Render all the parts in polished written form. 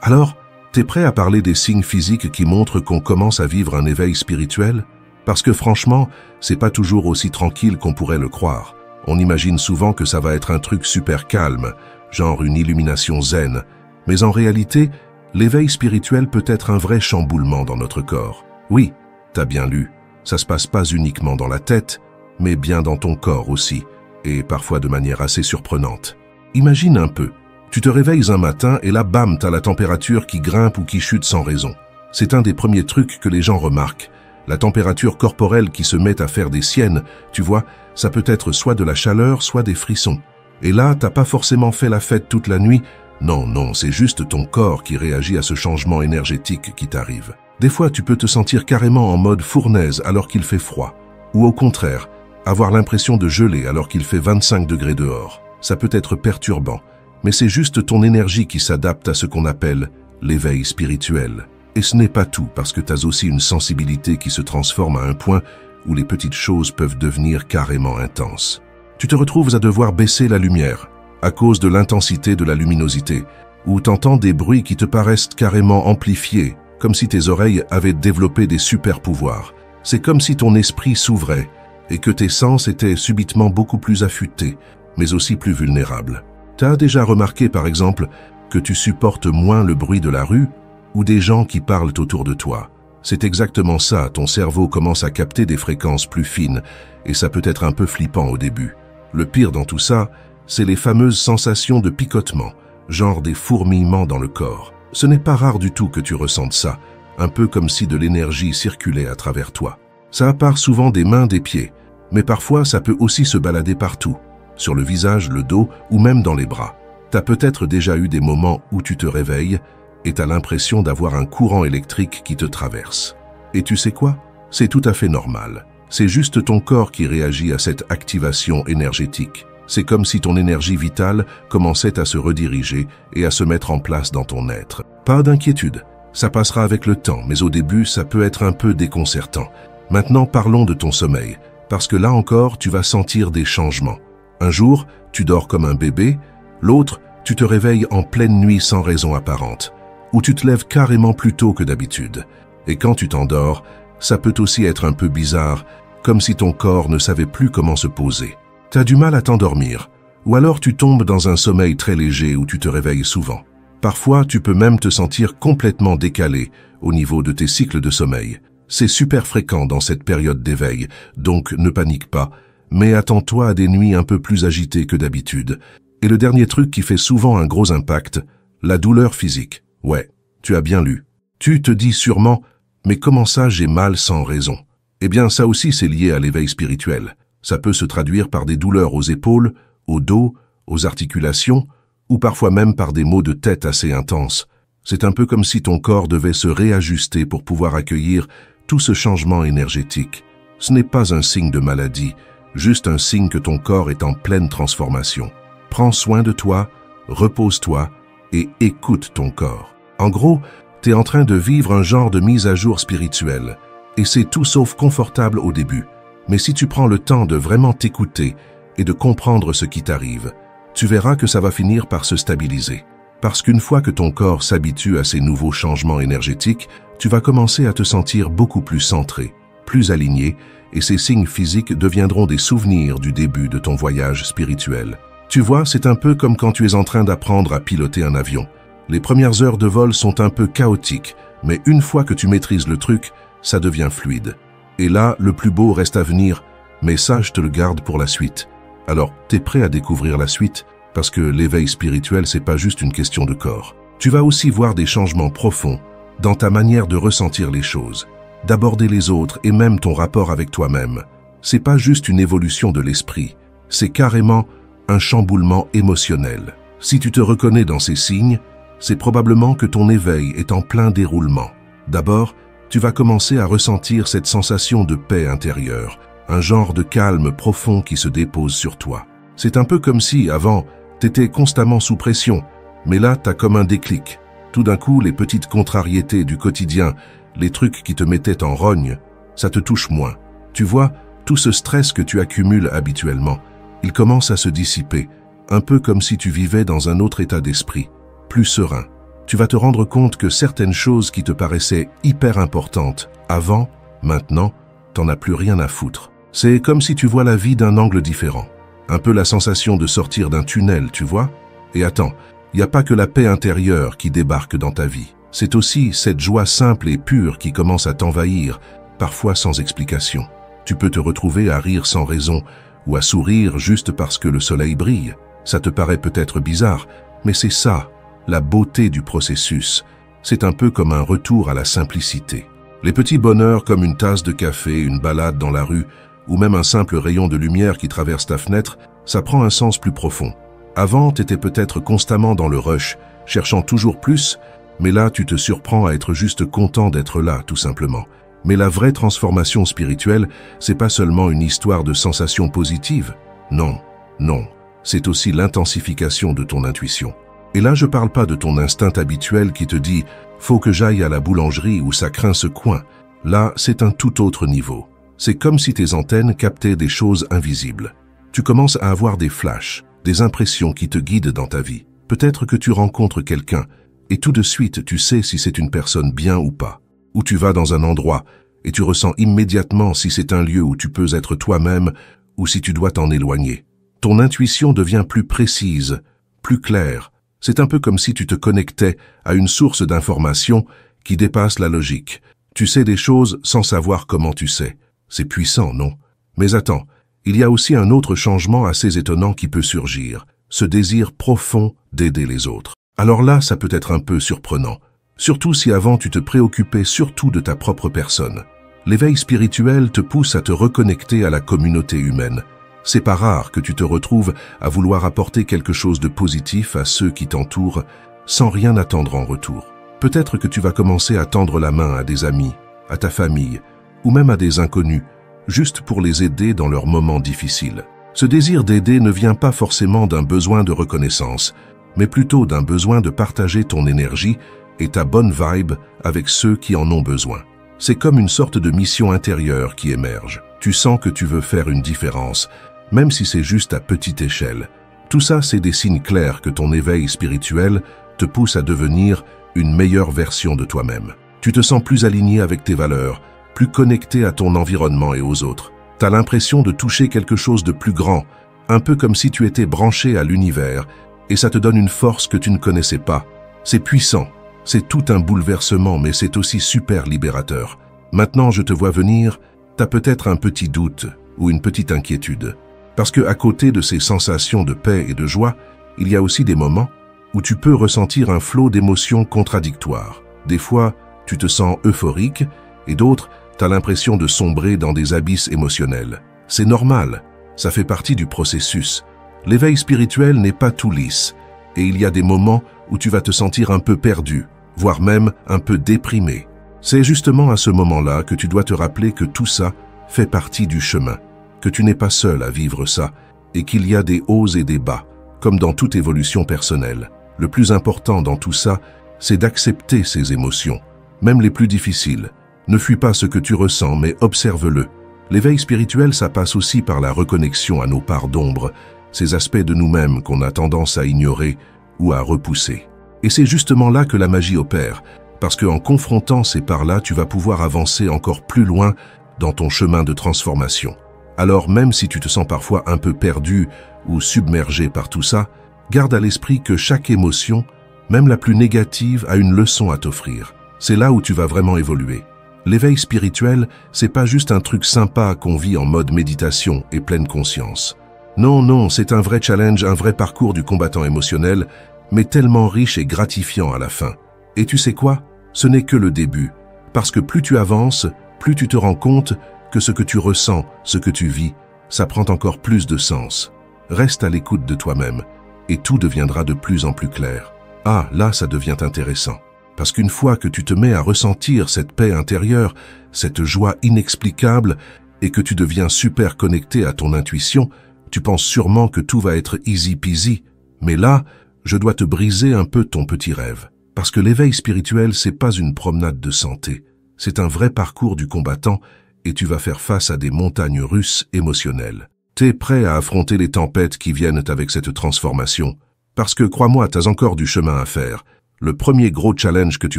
Alors, t'es prêt à parler des signes physiques qui montrent qu'on commence à vivre un éveil spirituel? Parce que franchement, c'est pas toujours aussi tranquille qu'on pourrait le croire. On imagine souvent que ça va être un truc super calme, genre une illumination zen. Mais en réalité, l'éveil spirituel peut être un vrai chamboulement dans notre corps. Oui, t'as bien lu, ça se passe pas uniquement dans la tête, mais bien dans ton corps aussi, et parfois de manière assez surprenante. Imagine un peu, tu te réveilles un matin et là, bam, t'as la température qui grimpe ou qui chute sans raison. C'est un des premiers trucs que les gens remarquent. La température corporelle qui se met à faire des siennes, tu vois, ça peut être soit de la chaleur, soit des frissons. Et là, t'as pas forcément fait la fête toute la nuit. Non, c'est juste ton corps qui réagit à ce changement énergétique qui t'arrive. Des fois, tu peux te sentir carrément en mode fournaise alors qu'il fait froid. Ou au contraire, avoir l'impression de geler alors qu'il fait 25 degrés dehors. Ça peut être perturbant, mais c'est juste ton énergie qui s'adapte à ce qu'on appelle l'éveil spirituel. Et ce n'est pas tout, parce que tu as aussi une sensibilité qui se transforme à un point où les petites choses peuvent devenir carrément intenses. Tu te retrouves à devoir baisser la lumière, à cause de l'intensité de la luminosité, ou t'entends des bruits qui te paraissent carrément amplifiés, comme si tes oreilles avaient développé des super pouvoirs. C'est comme si ton esprit s'ouvrait, et que tes sens étaient subitement beaucoup plus affûtés, mais aussi plus vulnérables. Tu as déjà remarqué, par exemple, que tu supportes moins le bruit de la rue, ou des gens qui parlent autour de toi. C'est exactement ça, ton cerveau commence à capter des fréquences plus fines, et ça peut être un peu flippant au début. Le pire dans tout ça, c'est les fameuses sensations de picotement, genre des fourmillements dans le corps. Ce n'est pas rare du tout que tu ressentes ça, un peu comme si de l'énergie circulait à travers toi. Ça part souvent des mains, des pieds, mais parfois ça peut aussi se balader partout, sur le visage, le dos ou même dans les bras. T'as peut-être déjà eu des moments où tu te réveilles et t'as l'impression d'avoir un courant électrique qui te traverse. Et tu sais quoi? C'est tout à fait normal. C'est juste ton corps qui réagit à cette activation énergétique. C'est comme si ton énergie vitale commençait à se rediriger et à se mettre en place dans ton être. Pas d'inquiétude, ça passera avec le temps, mais au début, ça peut être un peu déconcertant. Maintenant, parlons de ton sommeil, parce que là encore, tu vas sentir des changements. Un jour, tu dors comme un bébé, l'autre, tu te réveilles en pleine nuit sans raison apparente, ou tu te lèves carrément plus tôt que d'habitude. Et quand tu t'endors, ça peut aussi être un peu bizarre, comme si ton corps ne savait plus comment se poser. T'as du mal à t'endormir, ou alors tu tombes dans un sommeil très léger où tu te réveilles souvent. Parfois, tu peux même te sentir complètement décalé au niveau de tes cycles de sommeil. C'est super fréquent dans cette période d'éveil, donc ne panique pas, mais attends-toi à des nuits un peu plus agitées que d'habitude. Et le dernier truc qui fait souvent un gros impact, la douleur physique. Ouais, tu as bien lu. Tu te dis sûrement, mais comment ça j'ai mal sans raison? Eh bien ça aussi c'est lié à l'éveil spirituel. Ça peut se traduire par des douleurs aux épaules, au dos, aux articulations, ou parfois même par des maux de tête assez intenses. C'est un peu comme si ton corps devait se réajuster pour pouvoir accueillir tout ce changement énergétique. Ce n'est pas un signe de maladie, juste un signe que ton corps est en pleine transformation. Prends soin de toi, repose-toi et écoute ton corps. En gros, tu es en train de vivre un genre de mise à jour spirituelle, et c'est tout sauf confortable au début. Mais si tu prends le temps de vraiment t'écouter et de comprendre ce qui t'arrive, tu verras que ça va finir par se stabiliser. Parce qu'une fois que ton corps s'habitue à ces nouveaux changements énergétiques, tu vas commencer à te sentir beaucoup plus centré, plus aligné, et ces signes physiques deviendront des souvenirs du début de ton voyage spirituel. Tu vois, c'est un peu comme quand tu es en train d'apprendre à piloter un avion. Les premières heures de vol sont un peu chaotiques, mais une fois que tu maîtrises le truc, ça devient fluide. Et là, le plus beau reste à venir, mais ça, je te le garde pour la suite. Alors, t'es prêt à découvrir la suite? Parce que l'éveil spirituel, c'est pas juste une question de corps. Tu vas aussi voir des changements profonds dans ta manière de ressentir les choses, d'aborder les autres et même ton rapport avec toi-même. C'est pas juste une évolution de l'esprit, c'est carrément un chamboulement émotionnel. Si tu te reconnais dans ces signes, c'est probablement que ton éveil est en plein déroulement. D'abord, tu vas commencer à ressentir cette sensation de paix intérieure, un genre de calme profond qui se dépose sur toi. C'est un peu comme si, avant, t'étais constamment sous pression, mais là, t'as comme un déclic. Tout d'un coup, les petites contrariétés du quotidien, les trucs qui te mettaient en rogne, ça te touche moins. Tu vois, tout ce stress que tu accumules habituellement, il commence à se dissiper, un peu comme si tu vivais dans un autre état d'esprit, plus serein. Tu vas te rendre compte que certaines choses qui te paraissaient hyper importantes avant, maintenant, t'en as plus rien à foutre. C'est comme si tu vois la vie d'un angle différent. Un peu la sensation de sortir d'un tunnel, tu vois? Et attends, il n'y a pas que la paix intérieure qui débarque dans ta vie. C'est aussi cette joie simple et pure qui commence à t'envahir, parfois sans explication. Tu peux te retrouver à rire sans raison ou à sourire juste parce que le soleil brille. Ça te paraît peut-être bizarre, mais c'est ça, la beauté du processus. C'est un peu comme un retour à la simplicité. Les petits bonheurs comme une tasse de café, une balade dans la rue, ou même un simple rayon de lumière qui traverse ta fenêtre, ça prend un sens plus profond. Avant, t'étais peut-être constamment dans le rush, cherchant toujours plus, mais là, tu te surprends à être juste content d'être là, tout simplement. Mais la vraie transformation spirituelle, c'est pas seulement une histoire de sensations positives. Non, non, c'est aussi l'intensification de ton intuition. Et là, je parle pas de ton instinct habituel qui te dit « faut que j'aille à la boulangerie où ça craint ce coin ». Là, c'est un tout autre niveau. C'est comme si tes antennes captaient des choses invisibles. Tu commences à avoir des flashs, des impressions qui te guident dans ta vie. Peut-être que tu rencontres quelqu'un, et tout de suite, tu sais si c'est une personne bien ou pas. Ou tu vas dans un endroit, et tu ressens immédiatement si c'est un lieu où tu peux être toi-même, ou si tu dois t'en éloigner. Ton intuition devient plus précise, plus claire. C'est un peu comme si tu te connectais à une source d'information qui dépasse la logique. Tu sais des choses sans savoir comment tu sais. C'est puissant, non? Mais attends, il y a aussi un autre changement assez étonnant qui peut surgir, ce désir profond d'aider les autres. Alors là, ça peut être un peu surprenant, surtout si avant tu te préoccupais surtout de ta propre personne. L'éveil spirituel te pousse à te reconnecter à la communauté humaine. C'est pas rare que tu te retrouves à vouloir apporter quelque chose de positif à ceux qui t'entourent sans rien attendre en retour. Peut-être que tu vas commencer à tendre la main à des amis, à ta famille, ou même à des inconnus, juste pour les aider dans leurs moments difficiles. Ce désir d'aider ne vient pas forcément d'un besoin de reconnaissance, mais plutôt d'un besoin de partager ton énergie et ta bonne vibe avec ceux qui en ont besoin. C'est comme une sorte de mission intérieure qui émerge. Tu sens que tu veux faire une différence, même si c'est juste à petite échelle. Tout ça, c'est des signes clairs que ton éveil spirituel te pousse à devenir une meilleure version de toi-même. Tu te sens plus aligné avec tes valeurs, plus connecté à ton environnement et aux autres. T'as l'impression de toucher quelque chose de plus grand, un peu comme si tu étais branché à l'univers, et ça te donne une force que tu ne connaissais pas. C'est puissant, c'est tout un bouleversement, mais c'est aussi super libérateur. Maintenant, je te vois venir, t'as peut-être un petit doute ou une petite inquiétude. Parce que à côté de ces sensations de paix et de joie, il y a aussi des moments où tu peux ressentir un flot d'émotions contradictoires. Des fois, tu te sens euphorique, et d'autres, t'as l'impression de sombrer dans des abysses émotionnels. C'est normal, ça fait partie du processus. L'éveil spirituel n'est pas tout lisse, et il y a des moments où tu vas te sentir un peu perdu, voire même un peu déprimé. C'est justement à ce moment-là que tu dois te rappeler que tout ça fait partie du chemin, que tu n'es pas seul à vivre ça, et qu'il y a des hauts et des bas, comme dans toute évolution personnelle. Le plus important dans tout ça, c'est d'accepter ces émotions, même les plus difficiles. Ne fuis pas ce que tu ressens, mais observe-le. L'éveil spirituel, ça passe aussi par la reconnexion à nos parts d'ombre, ces aspects de nous-mêmes qu'on a tendance à ignorer ou à repousser. Et c'est justement là que la magie opère, parce qu'en confrontant ces parts-là, tu vas pouvoir avancer encore plus loin dans ton chemin de transformation. Alors même si tu te sens parfois un peu perdu ou submergé par tout ça, garde à l'esprit que chaque émotion, même la plus négative, a une leçon à t'offrir. C'est là où tu vas vraiment évoluer. L'éveil spirituel, c'est pas juste un truc sympa qu'on vit en mode méditation et pleine conscience. Non, non, c'est un vrai challenge, un vrai parcours du combattant émotionnel, mais tellement riche et gratifiant à la fin. Et tu sais quoi? Ce n'est que le début. Parce que plus tu avances, plus tu te rends compte que ce que tu ressens, ce que tu vis, ça prend encore plus de sens. Reste à l'écoute de toi-même, et tout deviendra de plus en plus clair. Ah, là, ça devient intéressant. Parce qu'une fois que tu te mets à ressentir cette paix intérieure, cette joie inexplicable, et que tu deviens super connecté à ton intuition, tu penses sûrement que tout va être easy peasy. Mais là, je dois te briser un peu ton petit rêve. Parce que l'éveil spirituel, c'est pas une promenade de santé. C'est un vrai parcours du combattant, et tu vas faire face à des montagnes russes émotionnelles. T'es prêt à affronter les tempêtes qui viennent avec cette transformation? Parce que, crois-moi, t'as encore du chemin à faire. Le premier gros challenge que tu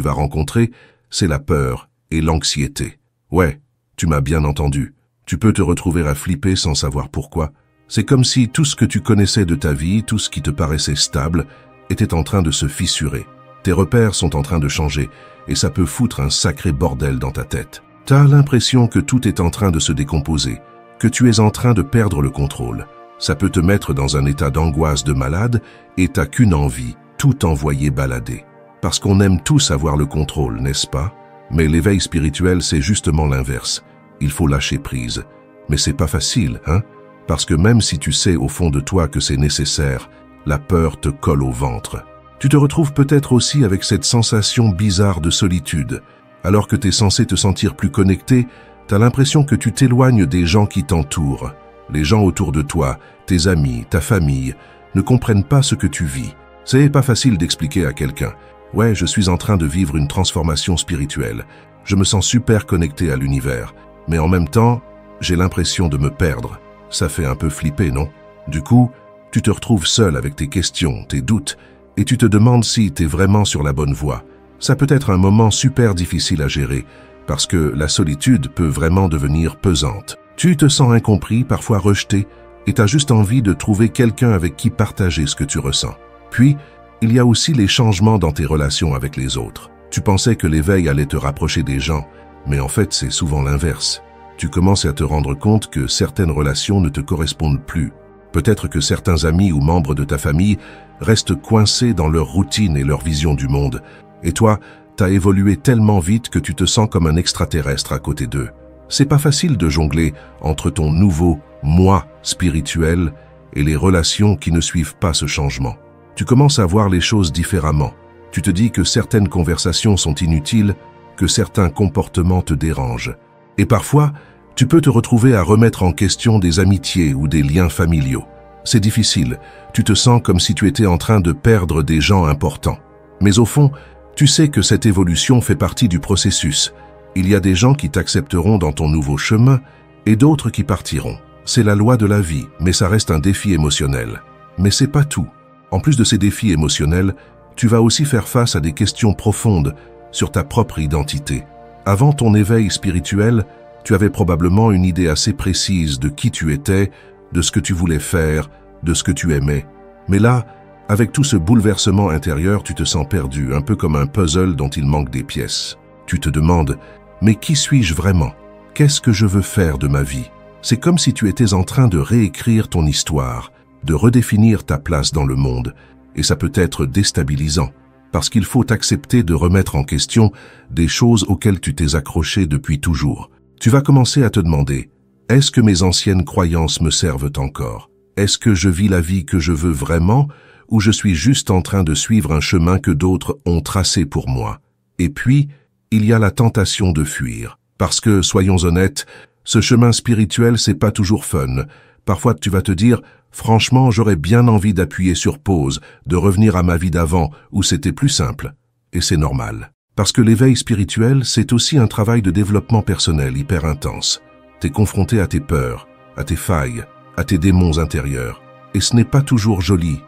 vas rencontrer, c'est la peur et l'anxiété. Ouais, tu m'as bien entendu. Tu peux te retrouver à flipper sans savoir pourquoi. C'est comme si tout ce que tu connaissais de ta vie, tout ce qui te paraissait stable, était en train de se fissurer. Tes repères sont en train de changer et ça peut foutre un sacré bordel dans ta tête. T'as l'impression que tout est en train de se décomposer, que tu es en train de perdre le contrôle. Ça peut te mettre dans un état d'angoisse de malade et t'as qu'une envie, tout envoyer balader. Parce qu'on aime tous avoir le contrôle, n'est-ce pas? Mais l'éveil spirituel, c'est justement l'inverse. Il faut lâcher prise. Mais c'est pas facile, hein? Parce que même si tu sais au fond de toi que c'est nécessaire, la peur te colle au ventre. Tu te retrouves peut-être aussi avec cette sensation bizarre de solitude. Alors que tu es censé te sentir plus connecté, tu as l'impression que tu t'éloignes des gens qui t'entourent. Les gens autour de toi, tes amis, ta famille, ne comprennent pas ce que tu vis. C'est pas facile d'expliquer à quelqu'un. Ouais, je suis en train de vivre une transformation spirituelle. Je me sens super connecté à l'univers. Mais en même temps, j'ai l'impression de me perdre. Ça fait un peu flipper, non? Du coup, tu te retrouves seul avec tes questions, tes doutes, et tu te demandes si tu es vraiment sur la bonne voie. Ça peut être un moment super difficile à gérer, parce que la solitude peut vraiment devenir pesante. Tu te sens incompris, parfois rejeté, et tu as juste envie de trouver quelqu'un avec qui partager ce que tu ressens. Puis, il y a aussi les changements dans tes relations avec les autres. Tu pensais que l'éveil allait te rapprocher des gens, mais en fait c'est souvent l'inverse. Tu commences à te rendre compte que certaines relations ne te correspondent plus. Peut-être que certains amis ou membres de ta famille restent coincés dans leur routine et leur vision du monde. Et toi, t'as évolué tellement vite que tu te sens comme un extraterrestre à côté d'eux. C'est pas facile de jongler entre ton nouveau moi spirituel et les relations qui ne suivent pas ce changement. Tu commences à voir les choses différemment. Tu te dis que certaines conversations sont inutiles, que certains comportements te dérangent. Et parfois, tu peux te retrouver à remettre en question des amitiés ou des liens familiaux. C'est difficile, tu te sens comme si tu étais en train de perdre des gens importants. Mais au fond, tu sais que cette évolution fait partie du processus. Il y a des gens qui t'accepteront dans ton nouveau chemin et d'autres qui partiront. C'est la loi de la vie, mais ça reste un défi émotionnel. Mais c'est pas tout. En plus de ces défis émotionnels, tu vas aussi faire face à des questions profondes sur ta propre identité. Avant ton éveil spirituel, tu avais probablement une idée assez précise de qui tu étais, de ce que tu voulais faire, de ce que tu aimais. Mais là, avec tout ce bouleversement intérieur, tu te sens perdu, un peu comme un puzzle dont il manque des pièces. Tu te demandes, mais qui suis-je vraiment? Qu'est-ce que je veux faire de ma vie? C'est comme si tu étais en train de réécrire ton histoire, de redéfinir ta place dans le monde, et ça peut être déstabilisant, parce qu'il faut accepter de remettre en question des choses auxquelles tu t'es accroché depuis toujours. Tu vas commencer à te demander, est-ce que mes anciennes croyances me servent encore? Est-ce que je vis la vie que je veux vraiment, ou je suis juste en train de suivre un chemin que d'autres ont tracé pour moi? Et puis, il y a la tentation de fuir. Parce que, soyons honnêtes, ce chemin spirituel, c'est pas toujours fun. Parfois, tu vas te dire, franchement, j'aurais bien envie d'appuyer sur pause, de revenir à ma vie d'avant, où c'était plus simple. Et c'est normal. Parce que l'éveil spirituel, c'est aussi un travail de développement personnel hyper intense. T'es confronté à tes peurs, à tes failles, à tes démons intérieurs. Et ce n'est pas toujours joli.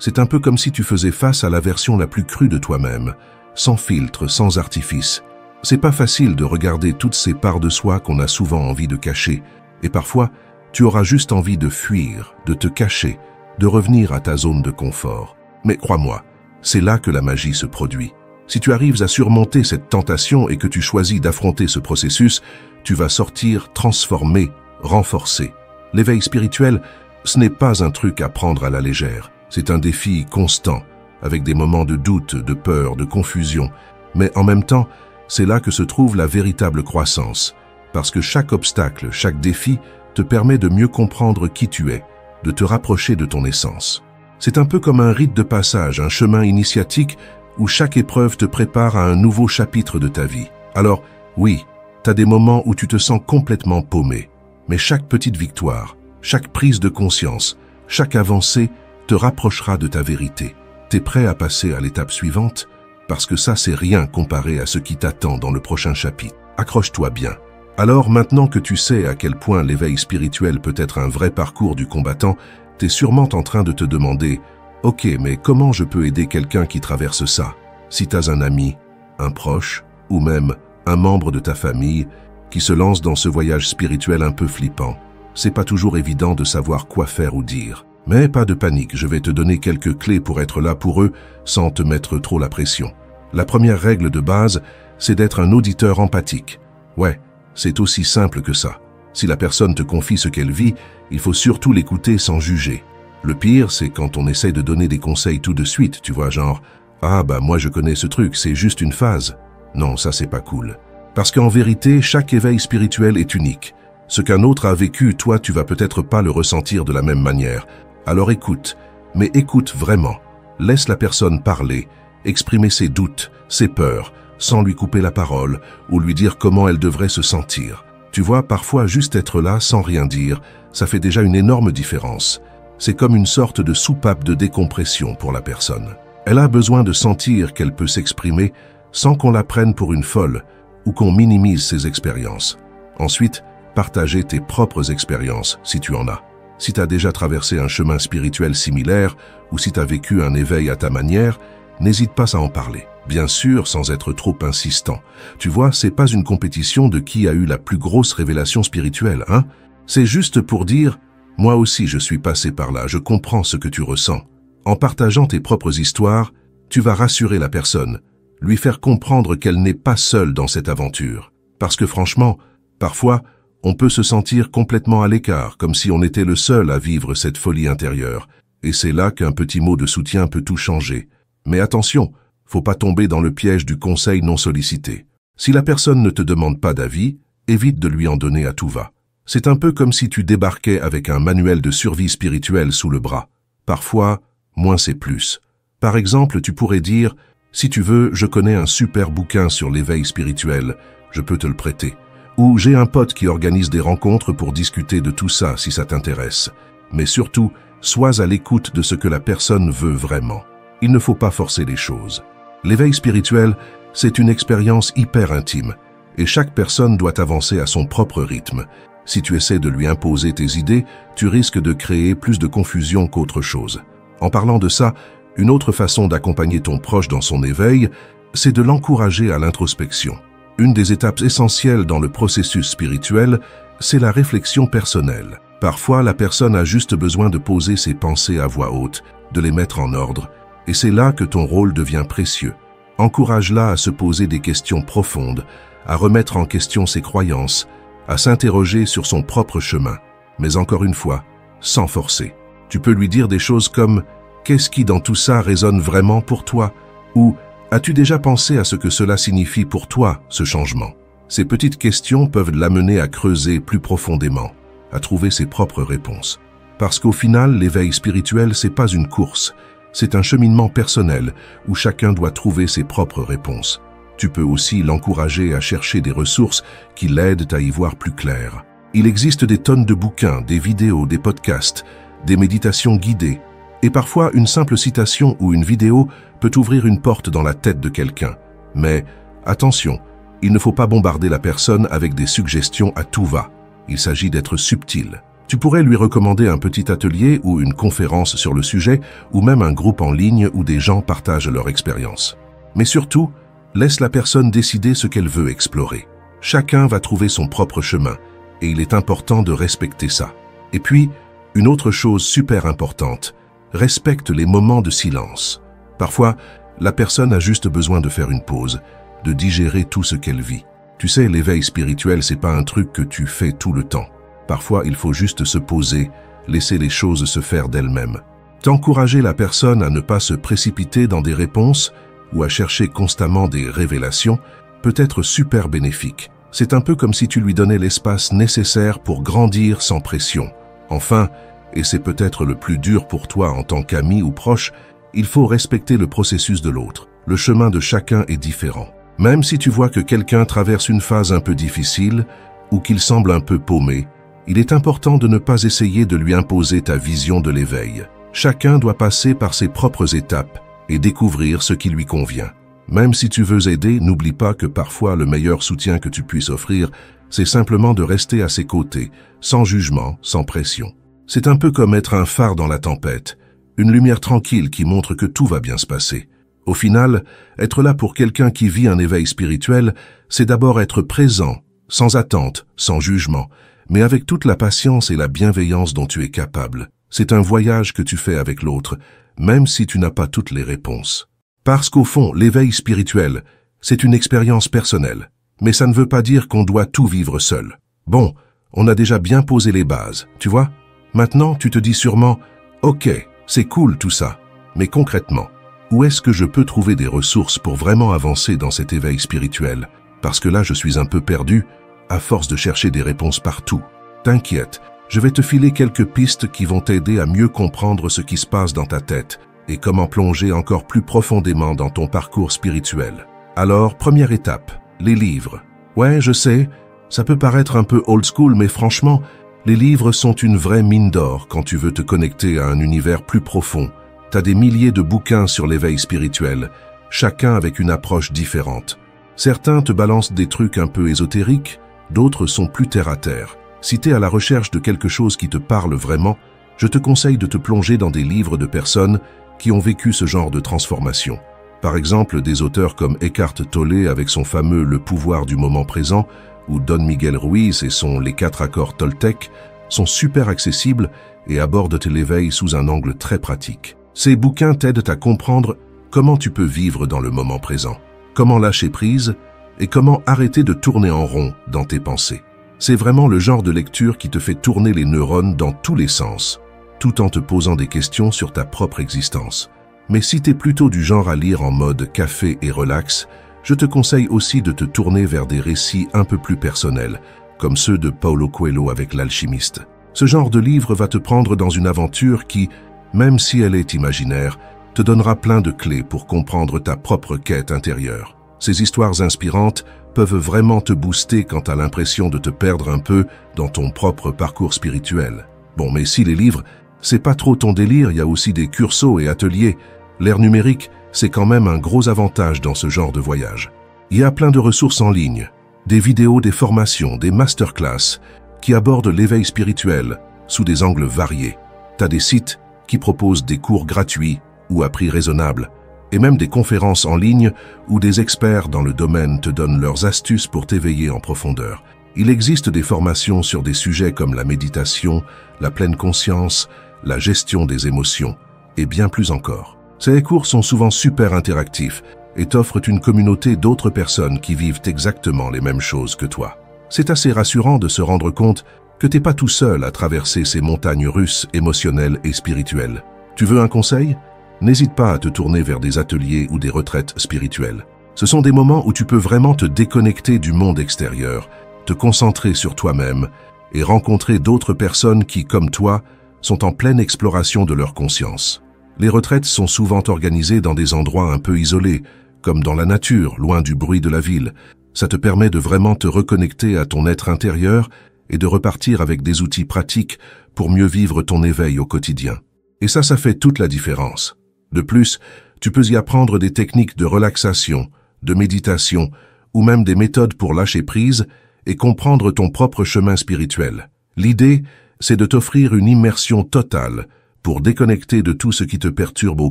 C'est un peu comme si tu faisais face à la version la plus crue de toi-même, sans filtre, sans artifice. C'est pas facile de regarder toutes ces parts de soi qu'on a souvent envie de cacher. Et parfois, tu auras juste envie de fuir, de te cacher, de revenir à ta zone de confort. Mais crois-moi, c'est là que la magie se produit. Si tu arrives à surmonter cette tentation et que tu choisis d'affronter ce processus, tu vas sortir transformé, renforcé. L'éveil spirituel, ce n'est pas un truc à prendre à la légère. C'est un défi constant, avec des moments de doute, de peur, de confusion. Mais en même temps, c'est là que se trouve la véritable croissance. Parce que chaque obstacle, chaque défi, te permet de mieux comprendre qui tu es, de te rapprocher de ton essence. C'est un peu comme un rite de passage, un chemin initiatique où chaque épreuve te prépare à un nouveau chapitre de ta vie. Alors, oui, t'as des moments où tu te sens complètement paumé, mais chaque petite victoire, chaque prise de conscience, chaque avancée te rapprochera de ta vérité. T'es prêt à passer à l'étape suivante? Parce que ça, c'est rien comparé à ce qui t'attend dans le prochain chapitre. Accroche-toi bien. Alors maintenant que tu sais à quel point l'éveil spirituel peut être un vrai parcours du combattant, t'es sûrement en train de te demander « Ok, mais comment je peux aider quelqu'un qui traverse ça ?» Si t'as un ami, un proche, ou même un membre de ta famille qui se lance dans ce voyage spirituel un peu flippant, c'est pas toujours évident de savoir quoi faire ou dire. Mais pas de panique, je vais te donner quelques clés pour être là pour eux sans te mettre trop la pression. La première règle de base, c'est d'être un auditeur empathique. Ouais, c'est aussi simple que ça. Si la personne te confie ce qu'elle vit, il faut surtout l'écouter sans juger. Le pire, c'est quand on essaie de donner des conseils tout de suite, tu vois, genre « Ah bah moi je connais ce truc, c'est juste une phase ». Non, ça c'est pas cool. Parce qu'en vérité, chaque éveil spirituel est unique. Ce qu'un autre a vécu, toi tu vas peut-être pas le ressentir de la même manière. Alors écoute, mais écoute vraiment. Laisse la personne parler, exprimer ses doutes, ses peurs, sans lui couper la parole ou lui dire comment elle devrait se sentir. Tu vois, parfois juste être là sans rien dire, ça fait déjà une énorme différence. C'est comme une sorte de soupape de décompression pour la personne. Elle a besoin de sentir qu'elle peut s'exprimer sans qu'on la prenne pour une folle ou qu'on minimise ses expériences. Ensuite, partager tes propres expériences si tu en as. Si tu as déjà traversé un chemin spirituel similaire ou si tu as vécu un éveil à ta manière, n'hésite pas à en parler. Bien sûr, sans être trop insistant. Tu vois, c'est pas une compétition de qui a eu la plus grosse révélation spirituelle, hein? C'est juste pour dire « Moi aussi je suis passé par là, je comprends ce que tu ressens ». En partageant tes propres histoires, tu vas rassurer la personne, lui faire comprendre qu'elle n'est pas seule dans cette aventure. Parce que franchement, parfois, on peut se sentir complètement à l'écart, comme si on était le seul à vivre cette folie intérieure. Et c'est là qu'un petit mot de soutien peut tout changer. Mais attention, faut pas tomber dans le piège du conseil non sollicité. Si la personne ne te demande pas d'avis, évite de lui en donner à tout va. C'est un peu comme si tu débarquais avec un manuel de survie spirituelle sous le bras. Parfois, moins c'est plus. Par exemple, tu pourrais dire « Si tu veux, je connais un super bouquin sur l'éveil spirituel, je peux te le prêter. » Ou « J'ai un pote qui organise des rencontres pour discuter de tout ça si ça t'intéresse. » Mais surtout, sois à l'écoute de ce que la personne veut vraiment. Il ne faut pas forcer les choses. L'éveil spirituel, c'est une expérience hyper intime, et chaque personne doit avancer à son propre rythme. Si tu essaies de lui imposer tes idées, tu risques de créer plus de confusion qu'autre chose. En parlant de ça, une autre façon d'accompagner ton proche dans son éveil, c'est de l'encourager à l'introspection. Une des étapes essentielles dans le processus spirituel, c'est la réflexion personnelle. Parfois, la personne a juste besoin de poser ses pensées à voix haute, de les mettre en ordre, et c'est là que ton rôle devient précieux. Encourage-la à se poser des questions profondes, à remettre en question ses croyances, à s'interroger sur son propre chemin, mais encore une fois, sans forcer. Tu peux lui dire des choses comme « Qu'est-ce qui dans tout ça résonne vraiment pour toi ?» ou « As-tu déjà pensé à ce que cela signifie pour toi, ce changement ?» Ces petites questions peuvent l'amener à creuser plus profondément, à trouver ses propres réponses. Parce qu'au final, l'éveil spirituel, c'est pas une course, c'est un cheminement personnel où chacun doit trouver ses propres réponses. Tu peux aussi l'encourager à chercher des ressources qui l'aident à y voir plus clair. Il existe des tonnes de bouquins, des vidéos, des podcasts, des méditations guidées, et parfois une simple citation ou une vidéo peut ouvrir une porte dans la tête de quelqu'un. Mais attention, il ne faut pas bombarder la personne avec des suggestions à tout va. Il s'agit d'être subtil. Tu pourrais lui recommander un petit atelier ou une conférence sur le sujet, ou même un groupe en ligne où des gens partagent leur expérience. Mais surtout, laisse la personne décider ce qu'elle veut explorer. Chacun va trouver son propre chemin, et il est important de respecter ça. Et puis, une autre chose super importante, respecte les moments de silence. Parfois, la personne a juste besoin de faire une pause, de digérer tout ce qu'elle vit. Tu sais, l'éveil spirituel, c'est pas un truc que tu fais tout le temps. Parfois, il faut juste se poser, laisser les choses se faire d'elles-mêmes. T'encourager la personne à ne pas se précipiter dans des réponses ou à chercher constamment des révélations peut être super bénéfique. C'est un peu comme si tu lui donnais l'espace nécessaire pour grandir sans pression. Enfin, et c'est peut-être le plus dur pour toi en tant qu'ami ou proche, il faut respecter le processus de l'autre. Le chemin de chacun est différent. Même si tu vois que quelqu'un traverse une phase un peu difficile ou qu'il semble un peu paumé, il est important de ne pas essayer de lui imposer ta vision de l'éveil. Chacun doit passer par ses propres étapes et découvrir ce qui lui convient. Même si tu veux aider, n'oublie pas que parfois le meilleur soutien que tu puisses offrir, c'est simplement de rester à ses côtés, sans jugement, sans pression. C'est un peu comme être un phare dans la tempête, une lumière tranquille qui montre que tout va bien se passer. Au final, être là pour quelqu'un qui vit un éveil spirituel, c'est d'abord être présent, sans attente, sans jugement, mais avec toute la patience et la bienveillance dont tu es capable. C'est un voyage que tu fais avec l'autre, même si tu n'as pas toutes les réponses. Parce qu'au fond, l'éveil spirituel, c'est une expérience personnelle, mais ça ne veut pas dire qu'on doit tout vivre seul. Bon, on a déjà bien posé les bases, tu vois? Maintenant, tu te dis sûrement, ok, c'est cool tout ça, mais concrètement, où est-ce que je peux trouver des ressources pour vraiment avancer dans cet éveil spirituel? Parce que là, je suis un peu perdu, à force de chercher des réponses partout. T'inquiète, je vais te filer quelques pistes qui vont t'aider à mieux comprendre ce qui se passe dans ta tête et comment plonger encore plus profondément dans ton parcours spirituel. Alors, première étape, les livres. Ouais, je sais, ça peut paraître un peu old school, mais franchement, les livres sont une vraie mine d'or quand tu veux te connecter à un univers plus profond. T'as des milliers de bouquins sur l'éveil spirituel, chacun avec une approche différente. Certains te balancent des trucs un peu ésotériques, d'autres sont plus terre à terre. Si t'es à la recherche de quelque chose qui te parle vraiment, je te conseille de te plonger dans des livres de personnes qui ont vécu ce genre de transformation. Par exemple, des auteurs comme Eckhart Tolle avec son fameux Le pouvoir du moment présent ou Don Miguel Ruiz et son Les 4 accords Toltec sont super accessibles et abordent l'éveil sous un angle très pratique. Ces bouquins t'aident à comprendre comment tu peux vivre dans le moment présent, comment lâcher prise et comment arrêter de tourner en rond dans tes pensées. C'est vraiment le genre de lecture qui te fait tourner les neurones dans tous les sens, tout en te posant des questions sur ta propre existence. Mais si t'es plutôt du genre à lire en mode café et relax, je te conseille aussi de te tourner vers des récits un peu plus personnels, comme ceux de Paulo Coelho avec l'alchimiste. Ce genre de livre va te prendre dans une aventure qui, même si elle est imaginaire, te donnera plein de clés pour comprendre ta propre quête intérieure. Ces histoires inspirantes peuvent vraiment te booster quand t'as l'impression de te perdre un peu dans ton propre parcours spirituel. Bon, mais si les livres, c'est pas trop ton délire, il y a aussi des cursos et ateliers. L'ère numérique, c'est quand même un gros avantage dans ce genre de voyage. Il y a plein de ressources en ligne, des vidéos, des formations, des masterclass qui abordent l'éveil spirituel sous des angles variés. T'as des sites qui proposent des cours gratuits ou à prix raisonnable, et même des conférences en ligne où des experts dans le domaine te donnent leurs astuces pour t'éveiller en profondeur. Il existe des formations sur des sujets comme la méditation, la pleine conscience, la gestion des émotions, et bien plus encore. Ces cours sont souvent super interactifs et t'offrent une communauté d'autres personnes qui vivent exactement les mêmes choses que toi. C'est assez rassurant de se rendre compte que t'es pas tout seul à traverser ces montagnes russes émotionnelles et spirituelles. Tu veux un conseil? N'hésite pas à te tourner vers des ateliers ou des retraites spirituelles. Ce sont des moments où tu peux vraiment te déconnecter du monde extérieur, te concentrer sur toi-même et rencontrer d'autres personnes qui, comme toi, sont en pleine exploration de leur conscience. Les retraites sont souvent organisées dans des endroits un peu isolés, comme dans la nature, loin du bruit de la ville. Ça te permet de vraiment te reconnecter à ton être intérieur et de repartir avec des outils pratiques pour mieux vivre ton éveil au quotidien. Et ça fait toute la différence. De plus, tu peux y apprendre des techniques de relaxation, de méditation ou même des méthodes pour lâcher prise et comprendre ton propre chemin spirituel. L'idée, c'est de t'offrir une immersion totale pour déconnecter de tout ce qui te perturbe au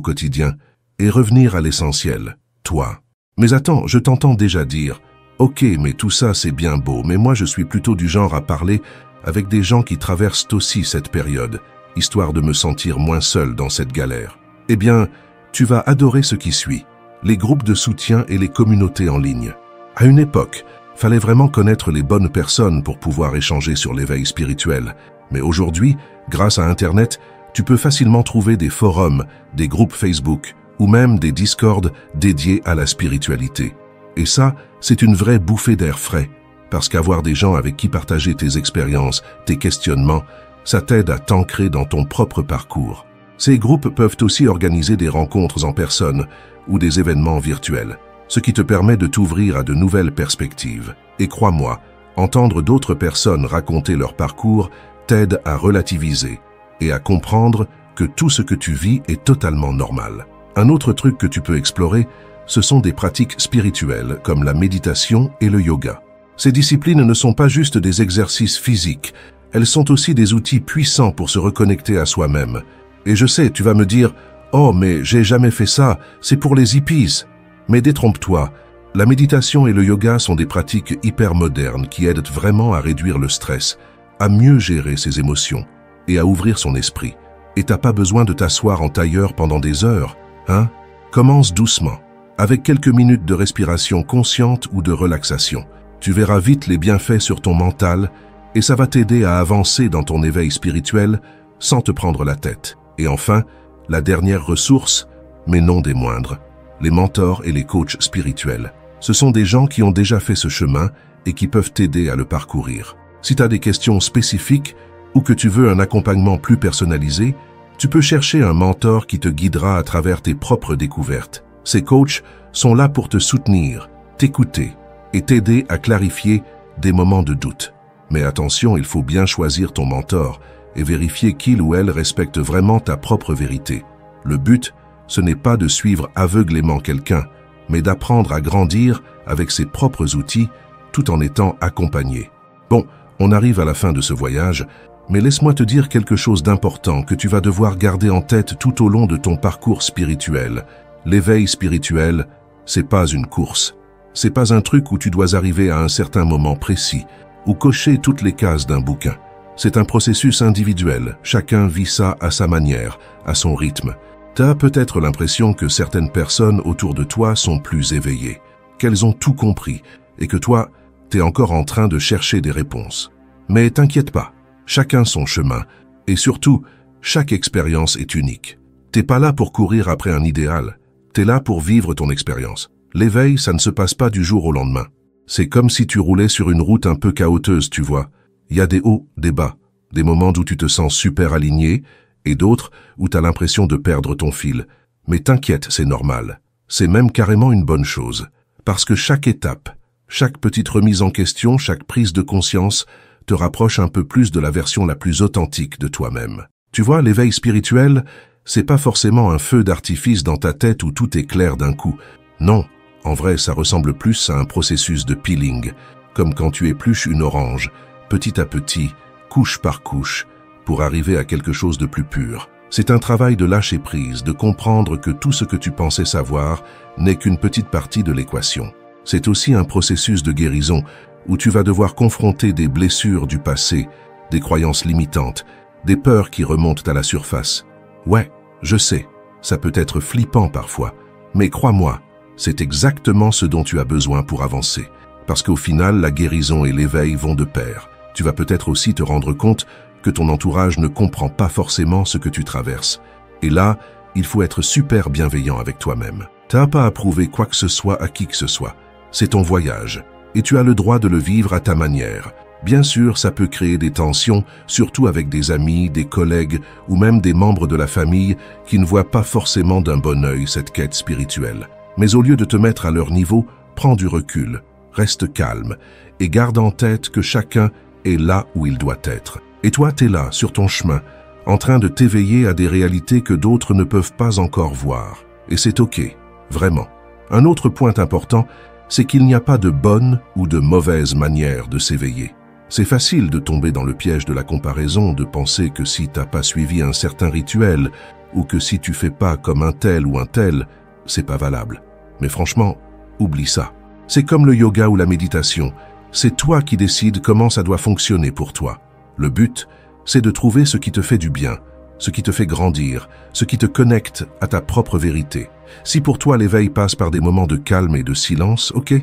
quotidien et revenir à l'essentiel, toi. Mais attends, je t'entends déjà dire « Ok, mais tout ça c'est bien beau, mais moi je suis plutôt du genre à parler avec des gens qui traversent aussi cette période, histoire de me sentir moins seul dans cette galère. » Eh bien, tu vas adorer ce qui suit, les groupes de soutien et les communautés en ligne. À une époque, fallait vraiment connaître les bonnes personnes pour pouvoir échanger sur l'éveil spirituel. Mais aujourd'hui, grâce à Internet, tu peux facilement trouver des forums, des groupes Facebook ou même des Discord dédiés à la spiritualité. Et ça, c'est une vraie bouffée d'air frais, parce qu'avoir des gens avec qui partager tes expériences, tes questionnements, ça t'aide à t'ancrer dans ton propre parcours. Ces groupes peuvent aussi organiser des rencontres en personne ou des événements virtuels, ce qui te permet de t'ouvrir à de nouvelles perspectives. Et crois-moi, entendre d'autres personnes raconter leur parcours t'aide à relativiser et à comprendre que tout ce que tu vis est totalement normal. Un autre truc que tu peux explorer, ce sont des pratiques spirituelles comme la méditation et le yoga. Ces disciplines ne sont pas juste des exercices physiques, elles sont aussi des outils puissants pour se reconnecter à soi-même. Et je sais, tu vas me dire « Oh, mais j'ai jamais fait ça, c'est pour les hippies. Mais détrompe-toi, la méditation et le yoga sont des pratiques hyper modernes qui aident vraiment à réduire le stress, à mieux gérer ses émotions et à ouvrir son esprit. Et t'as pas besoin de t'asseoir en tailleur pendant des heures, hein? Commence doucement, avec quelques minutes de respiration consciente ou de relaxation. Tu verras vite les bienfaits sur ton mental et ça va t'aider à avancer dans ton éveil spirituel sans te prendre la tête. Et enfin, la dernière ressource, mais non des moindres, les mentors et les coachs spirituels. Ce sont des gens qui ont déjà fait ce chemin et qui peuvent t'aider à le parcourir. Si tu as des questions spécifiques ou que tu veux un accompagnement plus personnalisé, tu peux chercher un mentor qui te guidera à travers tes propres découvertes. Ces coachs sont là pour te soutenir, t'écouter et t'aider à clarifier des moments de doute. Mais attention, il faut bien choisir ton mentor et vérifier qu'il ou elle respecte vraiment ta propre vérité. Le but, ce n'est pas de suivre aveuglément quelqu'un, mais d'apprendre à grandir avec ses propres outils tout en étant accompagné. Bon, on arrive à la fin de ce voyage, mais laisse-moi te dire quelque chose d'important que tu vas devoir garder en tête tout au long de ton parcours spirituel. L'éveil spirituel, c'est pas une course. C'est pas un truc où tu dois arriver à un certain moment précis ou cocher toutes les cases d'un bouquin. C'est un processus individuel, chacun vit ça à sa manière, à son rythme. T'as peut-être l'impression que certaines personnes autour de toi sont plus éveillées, qu'elles ont tout compris, et que toi, t'es encore en train de chercher des réponses. Mais t'inquiète pas, chacun son chemin, et surtout, chaque expérience est unique. T'es pas là pour courir après un idéal, t'es là pour vivre ton expérience. L'éveil, ça ne se passe pas du jour au lendemain. C'est comme si tu roulais sur une route un peu chaoteuse, tu vois. Il y a des hauts, des bas, des moments où tu te sens super aligné, et d'autres où tu as l'impression de perdre ton fil. Mais t'inquiète, c'est normal. C'est même carrément une bonne chose. Parce que chaque étape, chaque petite remise en question, chaque prise de conscience te rapproche un peu plus de la version la plus authentique de toi-même. Tu vois, l'éveil spirituel, c'est pas forcément un feu d'artifice dans ta tête où tout est clair d'un coup. Non, en vrai, ça ressemble plus à un processus de peeling, comme quand tu épluches une orange, petit à petit, couche par couche, pour arriver à quelque chose de plus pur. C'est un travail de lâcher prise, de comprendre que tout ce que tu pensais savoir n'est qu'une petite partie de l'équation. C'est aussi un processus de guérison où tu vas devoir confronter des blessures du passé, des croyances limitantes, des peurs qui remontent à la surface. Ouais, je sais, ça peut être flippant parfois, mais crois-moi, c'est exactement ce dont tu as besoin pour avancer. Parce qu'au final, la guérison et l'éveil vont de pair. Tu vas peut-être aussi te rendre compte que ton entourage ne comprend pas forcément ce que tu traverses. Et là, il faut être super bienveillant avec toi-même. T'as pas à prouver quoi que ce soit à qui que ce soit. C'est ton voyage, et tu as le droit de le vivre à ta manière. Bien sûr, ça peut créer des tensions, surtout avec des amis, des collègues ou même des membres de la famille qui ne voient pas forcément d'un bon œil cette quête spirituelle. Mais au lieu de te mettre à leur niveau, prends du recul, reste calme et garde en tête que chacun est là où il doit être. Et toi, t'es là, sur ton chemin, en train de t'éveiller à des réalités que d'autres ne peuvent pas encore voir. Et c'est ok, vraiment. Un autre point important, c'est qu'il n'y a pas de bonne ou de mauvaise manière de s'éveiller. C'est facile de tomber dans le piège de la comparaison, de penser que si t'as pas suivi un certain rituel, ou que si tu fais pas comme un tel ou un tel, c'est pas valable. Mais franchement, oublie ça. C'est comme le yoga ou la méditation. C'est toi qui décides comment ça doit fonctionner pour toi. Le but, c'est de trouver ce qui te fait du bien, ce qui te fait grandir, ce qui te connecte à ta propre vérité. Si pour toi l'éveil passe par des moments de calme et de silence, ok.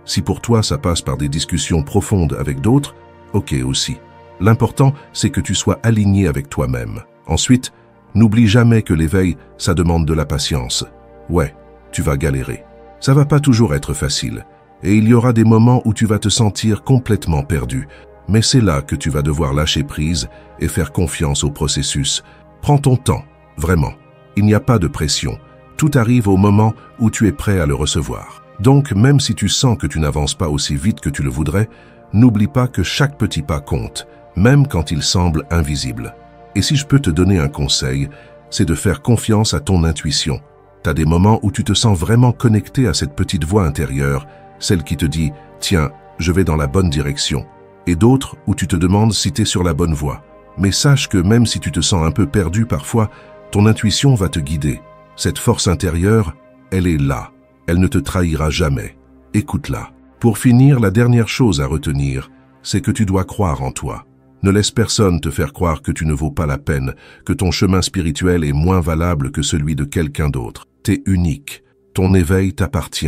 Si pour toi ça passe par des discussions profondes avec d'autres, ok aussi. L'important, c'est que tu sois aligné avec toi-même. Ensuite, n'oublie jamais que l'éveil, ça demande de la patience. Ouais, tu vas galérer. Ça va pas toujours être facile. Et il y aura des moments où tu vas te sentir complètement perdu. Mais c'est là que tu vas devoir lâcher prise et faire confiance au processus. Prends ton temps, vraiment. Il n'y a pas de pression. Tout arrive au moment où tu es prêt à le recevoir. Donc, même si tu sens que tu n'avances pas aussi vite que tu le voudrais, n'oublie pas que chaque petit pas compte, même quand il semble invisible. Et si je peux te donner un conseil, c'est de faire confiance à ton intuition. T'as des moments où tu te sens vraiment connecté à cette petite voix intérieure, celle qui te dit « Tiens, je vais dans la bonne direction ». Et d'autres où tu te demandes si tu es sur la bonne voie. Mais sache que même si tu te sens un peu perdu parfois, ton intuition va te guider. Cette force intérieure, elle est là. Elle ne te trahira jamais. Écoute-la. Pour finir, la dernière chose à retenir, c'est que tu dois croire en toi. Ne laisse personne te faire croire que tu ne vaux pas la peine, que ton chemin spirituel est moins valable que celui de quelqu'un d'autre. T'es unique. Ton éveil t'appartient.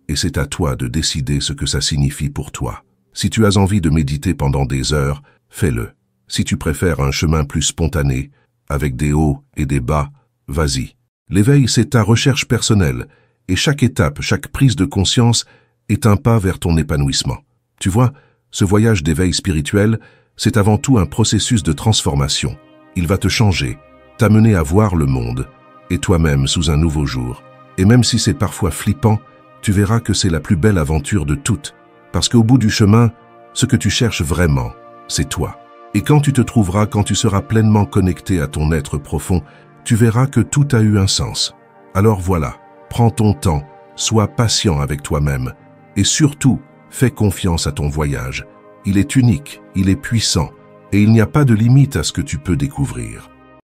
Et c'est à toi de décider ce que ça signifie pour toi. Si tu as envie de méditer pendant des heures, fais-le. Si tu préfères un chemin plus spontané, avec des hauts et des bas, vas-y. L'éveil, c'est ta recherche personnelle, et chaque étape, chaque prise de conscience est un pas vers ton épanouissement. Tu vois, ce voyage d'éveil spirituel, c'est avant tout un processus de transformation. Il va te changer, t'amener à voir le monde, et toi-même sous un nouveau jour. Et même si c'est parfois flippant, tu verras que c'est la plus belle aventure de toutes, parce qu'au bout du chemin, ce que tu cherches vraiment, c'est toi. Et quand tu te trouveras, quand tu seras pleinement connecté à ton être profond, tu verras que tout a eu un sens. Alors voilà, prends ton temps, sois patient avec toi-même, et surtout, fais confiance à ton voyage. Il est unique, il est puissant, et il n'y a pas de limite à ce que tu peux découvrir.